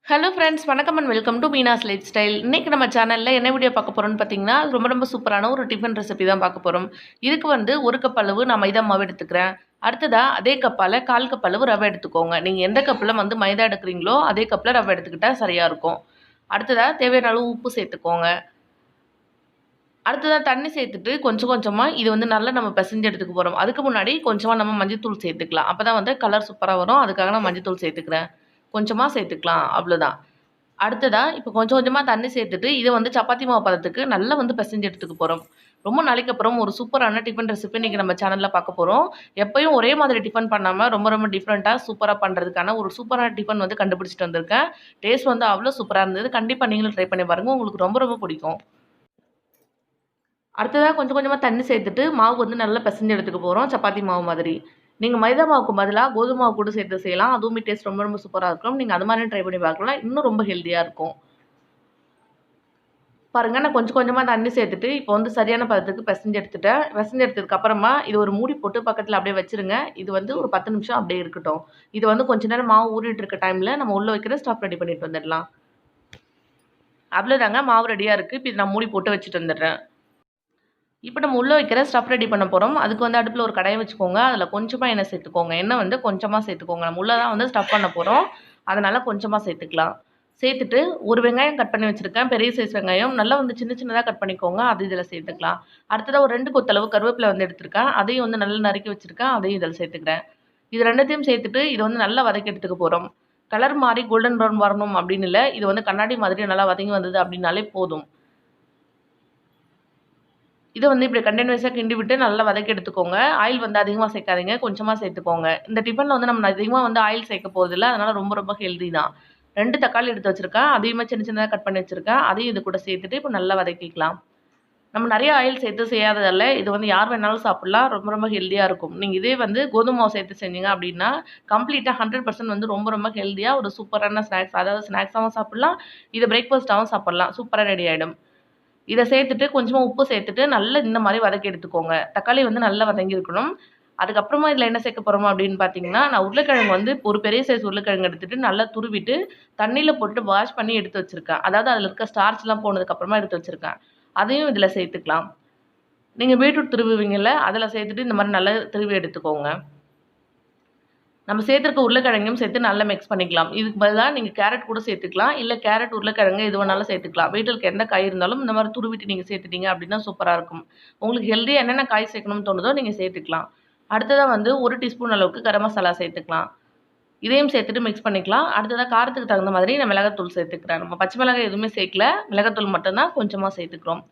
Hello friends, வணக்கம் and welcome to Meena's life style. இன்றைக்கி நம்ம சேனலில் என்ன வீடியோ பார்க்க போகிறோம்னு பார்த்தீங்கன்னா, ரொம்ப சூப்பரான ஒரு டிஃபன் ரெசிபி தான் பார்க்க போகிறோம். இதுக்கு வந்து 1 கப் அளவு நான் மைதா மாவு எடுத்துக்கிறேன். அடுத்ததாக அதே கப்பால் 1/4 கப் அளவு ரவை எடுத்துக்கோங்க. நீங்கள் எந்த கப்பில் வந்து மைதா எடுக்கிறீங்களோ அதே கப்பில் ரவை எடுத்துக்கிட்டால் சரியாக இருக்கும். அடுத்ததாக தேவையான அளவு உப்பு சேர்த்துக்கோங்க. அடுத்ததாக தண்ணி சேர்த்துட்டு கொஞ்சம் கொஞ்சமாக இது வந்து நல்லா நம்ம பிசைஞ்சு எடுத்துக்க போகிறோம். அதுக்கு முன்னாடி கொஞ்சமாக நம்ம மஞ்சத்தூள் சேர்த்துக்கலாம். அப்போ தான் வந்து கலர் சூப்பராக வரும். அதுக்காக நான் மஞ்சத்தூள் சேர்த்துக்கிறேன். கொஞ்சமாக சேர்த்துக்கலாம், அவ்வளோதான். அடுத்ததா இப்போ கொஞ்சம் கொஞ்சமா தண்ணி சேர்த்துட்டு, இத வந்து சப்பாத்தி மாவு பதத்துக்கு நல்லா வந்து பெசஞ்சு எடுத்துக்க போறோம். ரொம்ப நாளைக்கு அப்புறம் ஒரு சூப்பரான டிஃபன் ரெசிபி இன்னைக்கு நம்ம சேனல்ல பார்க்க போறோம். எப்பயும் ஒரே மாதிரி டிஃபன் பண்ணாம ரொம்ப டிஃபரெண்ட்டா சூப்பரா பண்றதுக்கான ஒரு சூப்பரான டிஃபன் வந்து கண்டுபிடிச்சுட்டு வந்திருக்கேன். டேஸ்ட் வந்து அவ்ளோ சூப்பரா இருந்தது. கண்டிப்பா நீங்களும் ட்ரை பண்ணி பாருங்க. உங்களுக்கு ரொம்ப பிடிக்கும். அடுத்ததா கொஞ்சம் கொஞ்சமா தண்ணி சேர்த்துட்டு மாவு வந்து நல்லா பெசஞ்சு எடுத்துக்க போறோம். சப்பாத்தி மாவு மாதிரி. நீங்க மைதா மாவுக்கு பதிலா கோதுமை மாவு கூட சேர்த்து செய்யலாம். அதுவுமே டேஸ்ட் ரொம்ப சூப்பரா இருக்கும். நீங்க அது மாதிரியும் ட்ரை பண்ணி பார்க்கலாம். இன்னும் ரொம்ப ஹெல்தியா இருக்கும். பாருங்க, நான் கொஞ்சம் கொஞ்சமா தண்ணி சேர்த்துட்டு, இப்போ வந்து சரியான பதத்துக்கு பெசஞ்சு எடுத்துட்டேன். பெசஞ்சு எடுத்ததுக்கு அப்புறமா, இது ஒரு மூடி போட்டு பக்கத்துல அப்படியே வச்சுருங்க. இது வந்து ஒரு 10 நிமிஷம் அப்படியே இருக்கட்டும். இது வந்து கொஞ்ச நேரம் மாவு ஊறிட்டு இருக்க டைம்ல நம்ம உள்ள வைக்கிற ஸ்டஃப் ரெடி பண்ணிட்டு வந்துடலாம். அவ்வளோதாங்க, மாவு ரெடியா இருக்கு. இப்போ இத நான் மூடி போட்டு வச்சுட்டு வந்துடுறேன். இப்போ நம்ம உள்ள வைக்கிற ஸ்டஃப் ரெடி பண்ண போறோம். அதுக்கு வந்து அடுப்புல ஒரு கடாய வச்சுக்கோங்க. அதுல கொஞ்சமா எண்ணெய் சேர்த்துக்கோங்க. எண்ணெய் வந்து கொஞ்சமா சேர்த்துக்கோங்க. நம்ம உள்ள தான் வந்து ஸ்டஃப் பண்ண போறோம். அதனால கொஞ்சமா சேர்த்துக்கலாம். சேர்த்துட்டு ஒரு வெங்காயம் கட் பண்ணி வச்சிருக்கேன். பெரிய சைஸ் வெங்காயம். நல்லா வந்து சின்ன சின்னதா கட் பண்ணிக்கோங்க. அது இதில சேர்த்துக்கலாம். அடுத்ததா ஒரு 2 கொத்தளவு கருவேப்பிலை வந்து எடுத்துருக்கேன். அதையும் வந்து நல்லா நறுக்கி வச்சிருக்கேன். அதையும் இதில சேர்த்துக்கிறேன். இது 2த்தையும் சேர்த்துட்டு இத வந்து நல்லா வதக்கி எடுத்துக்க போறோம். கலர் மாறி கோல்டன் ப்ரவுன் வரணும் அப்படின்னு இல்ல. இது வந்து கண்ணாடி மாதிரி நல்லா வதங்கி வந்தது அப்படின்னாலே போதும். இத வந்து இப்படி கன்டினியூஸா கிண்டி விட்டு நல்லா வதக்கி எடுத்துக்கோங்க. ஆயில் வந்து அதிகமா சேர்க்காதீங்க. கொஞ்சமா சேர்த்துக்கோங்க. இந்த டிஃபன்ல வந்து நம்ம அதிகமா வந்து ஆயில் சேர்க்க போறதில்ல. அதனால ரொம்ப ஹெல்தி தான். 2 தக்காளி எடுத்து வச்சிருக்கேன். அதையுமே சின்ன சின்னதா கட் பண்ணி வச்சிருக்கேன். அதையும் இது கூட சேர்த்துட்டு இப்ப நல்லா வதக்கிக்கலாம். நம்ம நெறைய ஆயில் சேர்த்து செய்யாததால, இது வந்து யார் வேணாலும் சாப்பிடலாம். ரொம்ப ஹெல்தியா இருக்கும். நீங்க இதே வந்து கோதும மாவு சேர்த்து செஞ்சீங்க அப்படின்னா, கம்ப்ளீட்டா 100% வந்து ரொம்ப ஹெல்தியா ஒரு சூப்பரான ஸ்நாக்ஸ், அதாவது ஸ்நாக்ஸாவும் சாப்பிடலாம். இத பிரேக்ஃபாஸ்ட்டாவும் சாப்பிடலாம். சூப்பரா ரெடி ஆயிடும். இத சேர்த்துட்டு கொஞ்சமா உப்பு சேர்த்துட்டு நல்லா இந்த மாரி வதக்கி எடுத்துக்கோங்க. தக்காளி வந்து நல்லா வதங்கியிருக்கணும். அதுக்கப்புறமா இதில என்ன சேர்க்க போறோம் அப்படின்னு பார்த்தீங்கன்னா, நான் உருளைக்கிழங்கு வந்து ஒரு பெரிய சைஸ் உருளைக்கிழங்கு எடுத்துட்டு நல்லா துருவிட்டு, தண்ணீல போட்டு வாஷ் பண்ணி எடுத்து வச்சிருக்கேன். அதாவது அதில இருக்க ஸ்டார்ச்லாம் போனதுக்கு அப்புறமா எடுத்து வச்சிருக்கேன். அதையும் இதில சேர்த்துக்கலாம். நீங்க பீட்ரூட் துருவுவீங்கல்ல, அதில சேர்த்துட்டு இந்த மாரி நல்லா திருவி எடுத்துக்கோங்க. நம்ம சேர்த்திருக்க உருளைக்கிழங்கையும் சேர்த்து நல்லா மிக்ஸ் பண்ணிக்கலாம். இதுக்கு பதிலா நீங்க கேரட் கூட சேர்த்துக்கலாம். இல்ல கேரட், உருளைக்கிழங்கு எது வேணாலும் சேர்த்துக்கலாம். வீட்டில் எந்த காய் இருந்தாலும் இந்த மாரி துருவிட்டு நீங்க சேர்த்துட்டீங்க அப்டின்னா சூப்பரா இருக்கும். உங்களுக்கு ஹெல்தியா என்னென்ன காய் சேர்க்கணும்னு தோணுதோ நீங்க சேர்த்துக்கலாம். அடுத்ததா வந்து 1 டீஸ்பூன் அளவுக்கு கரம் மசாலா சேர்த்துக்கலாம். இதையும் சேர்த்துட்டு மிக்ஸ் பண்ணிக்கலாம். அடுத்ததா காரத்துக்கு தகுந்த மாதிரி நான் மிளகாத்தூள் சேர்த்துக்கிறேன். நம்ம பச்சை மிளகாய் எதுவுமே சேர்க்கல. மிளகாத்தூள் மட்டும் தான் கொஞ்சமா சேர்த்துக்கிறோம்.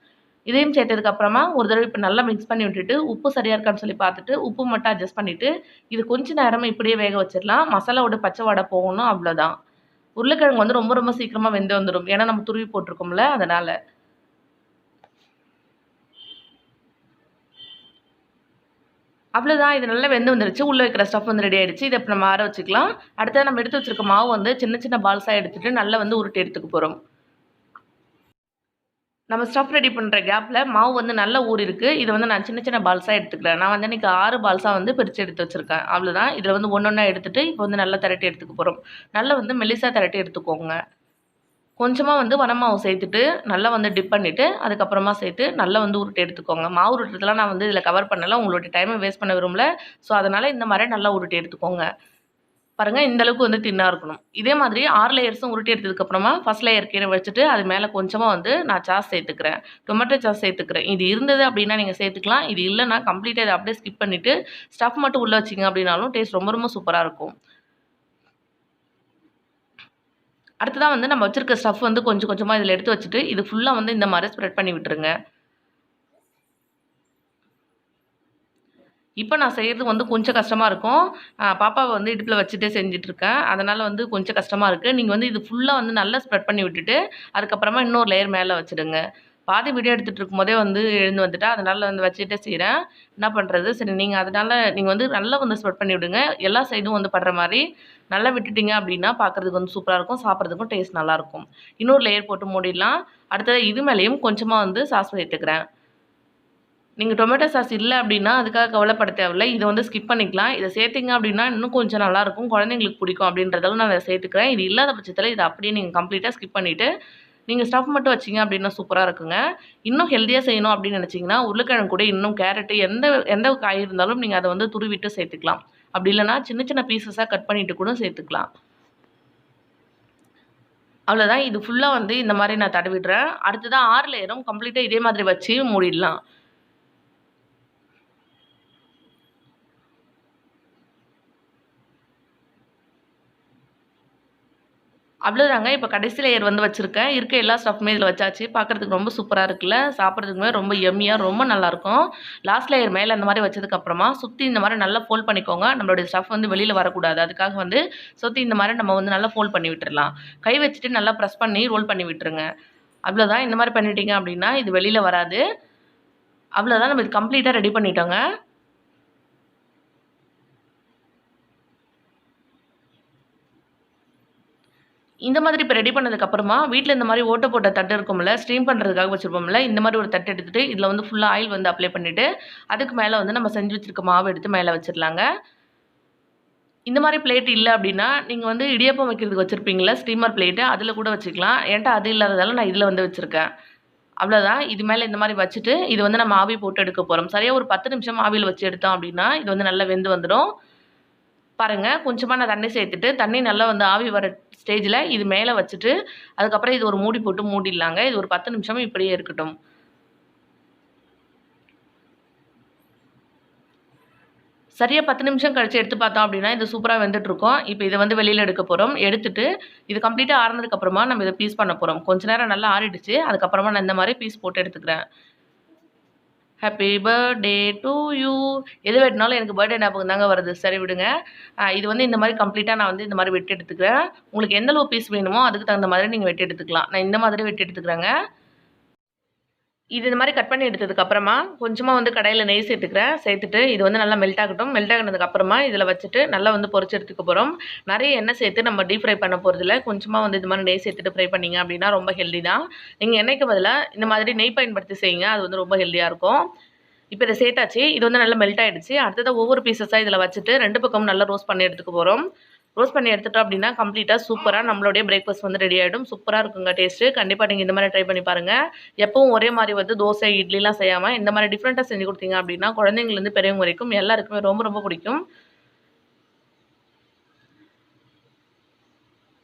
இதையும் சேர்த்ததுக்கு அப்புறமா ஒரு தடவை இப்ப நல்லா மிக்ஸ் பண்ணி விட்டுட்டு, உப்பு சரியா இருக்கான்னு சொல்லி பார்த்துட்டு, உப்பு மட்டும் அட்ஜஸ்ட் பண்ணிட்டு, இது கொஞ்ச நேரம் இப்படியே வேக வச்சிரலாம். மசாலாவோட பச்சை வாடை போகணும், அவ்வளோதான். உருளைக்கிழங்கு வந்து ரொம்ப சீக்கிரமா வெந்து வந்துரும். ஏன்னா நம்ம துருவி போட்டுருக்கோம்ல, அதனால. அவ்வளோதான், இது நல்லா வெந்து வந்துருச்சு. உள்ள வைக்கிற ஸ்டஃப் வந்து ரெடி ஆயிடுச்சு. இத இப்ப நம்ம ஆற வச்சுக்கலாம். அடுத்தது நம்ம எடுத்து வச்சிருக்க மாவு வந்து சின்ன சின்ன பால்ஸா எடுத்துட்டு, நல்லா வந்து உருட்டி எடுத்துக்க போறோம். நம்ம ஸ்டஃப் ரெடி பண்ற கேப்ல மாவு வந்து நல்லா ஊறிருக்கு. இத வந்து நான் சின்ன சின்ன பால்ஸா எடுத்துக்கிறேன். நான் வந்து இன்னைக்கு 6 பால்ஸா வந்து பிரிச்சு எடுத்து வச்சிருக்கேன். அவ்வளோதான். இதில வந்து ஒண்ணொண்ணா எடுத்துட்டு, இப்போ வந்து நல்லா திரட்டி எடுத்துக்க போறோம். நல்லா வந்து மெல்லிசா திரட்டி எடுத்துக்கோங்க. கொஞ்சமா வந்து வனமாவு சேர்த்துட்டு, நல்லா வந்து டிப் பண்ணிட்டு, அதுக்கப்புறமா சேர்த்து நல்லா வந்து உருட்டி எடுத்துக்கோங்க. மாவு உருட்டுறதெல்லாம் நான் வந்து இதில கவர் பண்ணல. உங்களுடைய டைம வேஸ்ட் பண்ண விரும்பல. ஸோ, அதனால இந்த மாரி நல்லா உருட்டி எடுத்துக்கோங்க. பாருங்க, இந்த அளவுக்கு வந்து தின்னா இருக்கணும். இதே மாதிரி 6 லேயர்ஸும் உருட்டி எடுத்ததுக்கு அப்புறமா, ஃபர்ஸ்ட் லேயர் கீழ வச்சுட்டு, அது மேல கொஞ்சமா வந்து நான் சாஸ் சேர்த்துக்கிறேன். டொமேட்டோ சாஸ் சேர்த்துக்கிறேன். இது இருந்தது அப்டின்னா நீங்க சேர்த்துக்கலாம். இது இல்லன்னா கம்ப்ளீட்டா இத அப்படியே ஸ்கிப் பண்ணிட்டு, ஸ்டஃப் மட்டும் உள்ள வச்சீங்க அப்டின்னாலும் டேஸ்ட் ரொம்ப சூப்பரா இருக்கும். அடுத்ததா வந்து நம்ம வச்சிருக்க ஸ்டஃப் வந்து கொஞ்சம் கொஞ்சமா இதில எடுத்து வச்சுட்டு, இது ஃபுல்லா வந்து இந்த மாரி ஸ்ப்ரெட் பண்ணி விட்டுருங்க. இப்ப நான் செய்றது வந்து கொஞ்சம் கஷ்டமா இருக்கும். பாப்பாவ வந்து இடுப்புல வச்சுட்டே செஞ்சுட்டுருக்கேன். அதனால வந்து கொஞ்சம் கஷ்டமா இருக்கு. நீங்க வந்து இது ஃபுல்லா வந்து நல்லா ஸ்ப்ரெட் பண்ணி விட்டுட்டு, அதுக்கப்புறமா இன்னொரு லேயர் மேல வச்சுடுங்க. பாதி வீடியோ எடுத்துட்டு இருக்கும்போதே வந்து எழுந்து வந்துட்டா. அதனால வந்து வச்சுட்டே செய்றேன். என்ன பண்றது? சரி, நீங்க வந்து நல்லா வந்து ஸ்ப்ரெட் பண்ணி விடுங்க. எல்லா சைடும் வந்து படுற மாரி நல்லா விட்டுட்டீங்க அப்டின்னா, பார்க்கறதுக்கு வந்து சூப்பரா இருக்கும். சாப்பிடுறதுக்கும் டேஸ்ட் நல்லாருக்கும். இன்னொரு லேயர் போட்டு மூடிடலாம். அடுத்தது இது மேலயும் கொஞ்சமா வந்து சாஸ் சேர்த்துக்கிறேன். நீங்க டொமேட்டோ சாஸ் இல்ல அப்டின்னா, அதுக்காக கவலைப்பட தேவையில்ல. இத வந்து ஸ்கிப் பண்ணிக்கலாம். இத சேர்த்தீங்க அப்டின்னா, இன்னும் கொஞ்சம் நல்லாருக்கும். குழந்தைங்களுக்கு பிடிக்கும் அப்டின்றதால நான் இத சேர்த்துக்கிறேன். இது இல்லாத பட்சத்தில இத அப்படியே நீங்க கம்ப்ளீட்டா ஸ்கிப் பண்ணிட்டு, நீங்க ஸ்டஃப் மட்டும் வச்சீங்க அப்டின்னா சூப்பரா இருக்குங்க. இன்னும் ஹெல்தியா செய்யணும் அப்டின்னு நெனச்சீங்கன்னா, உருளைக்கிழங்கு கூட இன்னும் கேரட் எந்த எந்த காய் இருந்தாலும் நீங்க அத வந்து துருவிட்டு சேர்த்துக்கலாம். அப்டி இல்லன்னா சின்ன சின்ன பீஸஸா கட் பண்ணிட்டு கூட சேர்த்துக்கலாம். அவ்வளோதான். இது ஃபுல்லா வந்து இந்த மாரி நான் தடவிடுறேன். அடுத்ததா 6 லேயரும் கம்ப்ளீட்டா இதே மாதிரி வச்சு மூடிடலாம். அவ்வளோதாங்க. இப்ப கடைசி லேயர் வந்து வச்சிருக்கேன். இருக்க எல்லா ஸ்டஃப்மே இதில வச்சாச்சு. பார்க்கறதுக்கு ரொம்ப சூப்பரா இருக்குல்ல. சாப்பிடுறதுக்குமே ரொம்ப யம்மியா ரொம்ப நல்லாருக்கும். லாஸ்ட் லேயர் மேல இந்த மாரி வச்சதுக்கு அப்புறமா, சுத்தி இந்த மாரி நல்லா ஃபோல்ட் பண்ணிக்கோங்க. நம்மளுடைய ஸ்டஃப் வந்து வெளில வரக்கூடாது. அதுக்காக வந்து சுத்தி இந்த மாரி நம்ம வந்து நல்லா ஃபோல்ட் பண்ணி விட்டுறலாம். கை வச்சுட்டு நல்லா பிரஸ் பண்ணி ரோல் பண்ணி விட்டுருங்க. அவ்வளோதான். இந்த மாரி பண்ணிட்டீங்க அப்டின்னா, இது வெளில வராது. அவ்வளோதான் நம்ம இது கம்ப்ளீட்டா ரெடி பண்ணிட்டோங்க. இந்த மாதிரி இப்ப ரெடி பண்ணதுக்கு அப்புறமா, வீட்ல இந்த மாரி ஓட்ட போட்ட தட்டு இருக்கும்ல, ஸ்டீம் பண்றதுக்காக வச்சிருப்போம்ல, இந்த மாரி ஒரு தட்டு எடுத்துட்டு, இதுல வந்து ஃபுல்லா ஆயில் வந்து அப்ளை பண்ணிட்டு, அதுக்கு மேல வந்து நம்ம செஞ்சு வச்சிருக்க மாவு எடுத்து மேல வச்சிடலாங்க. இந்த மாரி பிளேட் இல்ல அப்டின்னா, நீங்க வந்து இடியாப்பம் வைக்கிறதுக்கு வச்சிருப்பீங்கல்ல, ஸ்டீமர் பிளேட்டு, அதுல கூட வச்சுக்கலாம். என்ட்ட அது இல்லாததால நான் இதுல வந்து வச்சிருக்கேன். அவ்வளோதான். இது மேல இந்த மாரி வச்சுட்டு, இது வந்து நம்ம ஆவி போட்டு எடுக்க போறோம். சரியா ஒரு 10 நிமிஷம் ஆவியில வச்சு எடுத்தோம் அப்டின்னா, இது வந்து நல்லா வெந்து வந்துரும். பாருங்க, கொஞ்சமா நான் தண்ணி சேர்த்துட்டு, தண்ணி நல்லா வந்து ஆவி வர ஸ்டேஜ்ல இது மேல வச்சுட்டு, அதுக்கப்புறம் இது ஒரு மூடி போட்டு மூடிடலாங்க. இது ஒரு 10 நிமிஷம் இப்படியே இருக்கட்டும். சரியா 10 நிமிஷம் கழிச்சு எடுத்து பார்த்தோம் அப்படின்னா, இது சூப்பரா வெந்துட்டுருக்கும். இப்ப இத வந்து வெளியில எடுக்க போறோம். எடுத்துட்டு, இது கம்ப்ளீட்டா ஆறுனதுக்கு அப்புறமா நம்ம இத பீஸ் பண்ண போறோம். கொஞ்ச நேரம் நல்லா ஆறிடுச்சு. அதுக்கப்புறமா நான் இந்த மாரி பீஸ் போட்டு எடுத்துக்கிறேன். Happy birthday to you. எது வெட்டினாலும் எனக்கு பர்த்டே ஞாபகம் தாங்க வருது. சரி விடுங்க. இது வந்து இந்த மாரி கம்ப்ளீட்டா நான் வந்து இந்த மாரி வெட்டி எடுத்துக்கிறேன். உங்களுக்கு எந்த அளவு பீஸ் வேணுமோ, அதுக்கு தகுந்த மாதிரி நீங்க வெட்டி எடுத்துக்கலாம். நான் இந்த மாதிரி வெட்டி எடுத்துக்கிறேங்க. இது இந்த மாரி கட் பண்ணி எடுத்ததுக்கு அப்புறமா, கொஞ்சமா வந்து கடாயில நெய் சேர்த்துக்கிறேன். சேர்த்துட்டு இது வந்து நல்லா மெல்ட் ஆகட்டும். மெல்ட் ஆகுனதுக்கு அப்புறமா இதில வச்சுட்டு நல்லா வந்து பொரிச்சு எடுத்துக்க போறோம். நெறைய எண்ணெய் சேர்த்து நம்ம டீப் ஃப்ரை பண்ண போறதில்ல. கொஞ்சமா வந்து இது மாரி நெய் சேர்த்துட்டு ஃப்ரை பண்ணீங்க அப்டின்னா ரொம்ப ஹெல்தி தான். நீங்க எண்ணெய்க்கு பதிலா இந்த மாதிரி நெய் பயன்படுத்தி செய்யுங்க. அது வந்து ரொம்ப ஹெல்தியா இருக்கும். இப்ப இத சேர்த்தாச்சு. இது வந்து நல்லா மெல்ட் ஆயிடுச்சு. அடுத்ததா ஒவ்வொரு பீஸஸா இதில வச்சுட்டு 2 பக்கமும் நல்லா ரோஸ்ட் பண்ணி எடுத்துக்க போறோம். ரோஸ்ட் பண்ணி எடுத்துட்டோம் அப்டின்னா, கம்ப்ளீட்டா சூப்பரா நம்மளுடைய பிரேக்ஃபாஸ்ட் வந்து ரெடி ஆயிடும். சூப்பரா இருக்குங்க டேஸ்ட்டு. கண்டிப்பா நீங்க இந்த மாரி ட்ரை பண்ணி பாருங்க. எப்பவும் ஒரே மாரி வந்து தோசை, இட்லிலாம் செய்யாம, இந்த மாரி டிஃபரெண்ட்டா செஞ்சு குடுத்தீங்க அப்டின்னா, குழந்தைங்கள்லேருந்து பெரியவங்க வரைக்கும் எல்லாருக்குமே ரொம்ப ரொம்ப பிடிக்கும்.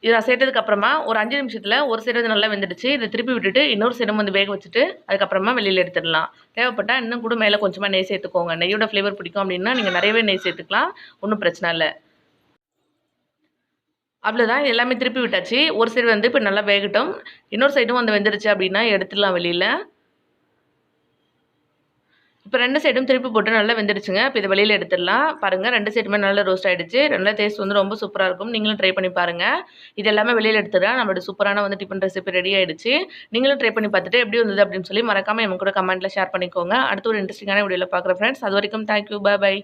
இத நான் சேர்த்ததுக்கு அப்புறமா ஒரு 5 நிமிஷத்துல ஒரு சைடு வந்து நல்லா வெந்துடுச்சு. இத திருப்பி விட்டுட்டு இன்னொரு சைடும் வந்து வேக வச்சுட்டு, அதுக்கப்புறமா வெளில எடுத்துடலாம். தேவைப்பட்டா இன்னும் கூட மேல கொஞ்சமா நெய் சேர்த்துக்கோங்க. நெய்யோட ஃப்ளேவர் பிடிக்கும் அப்டின்னா, நீங்க நெறையவே நெய் சேர்த்துக்கலாம். ஒண்ணும் பிரச்சன இல்ல. அவ்வளோதான் எல்லாமே திருப்பி விட்டாச்சு. ஒரு சைடு வந்து இப்ப நல்லா வேகட்டும். இன்னொரு சைடும் வந்து வெந்துருச்சு அப்டின்னா எடுத்துடலாம் வெளில. இப்ப 2 சைடும் திருப்பி போட்டு நல்லா வெந்துடுச்சுங்க. இப்ப இத வெளில எடுத்துடலாம். பாருங்க 2 சைடுமே நல்லா ரோஸ்ட் ஆயிடுச்சு. நல்லா டேஸ்ட் வந்து ரொம்ப சூப்பரா இருக்கும். நீங்களும் ட்ரை பண்ணி பாருங்க. இது எல்லாமே வெளில எடுத்துடுறேன். நம்மளோட சூப்பரான வந்து டிஃபன் ரெசிபி ரெடி ஆயிடுச்சு. நீங்களும் ட்ரை பண்ணி பார்த்துட்டு எப்படி வந்தது அப்படின்னு சொல்லி மறக்காம என் கூட கமெண்ட்ல ஷேர் பண்ணிக்கோங்க. அடுத்து ஒரு இன்ட்ரஸ்டிங்கான வீடியோல பார்க்குறேன் ஃப்ரெண்ட்ஸ். அதுவரைக்கும் தேங்க் யூ. பாய்.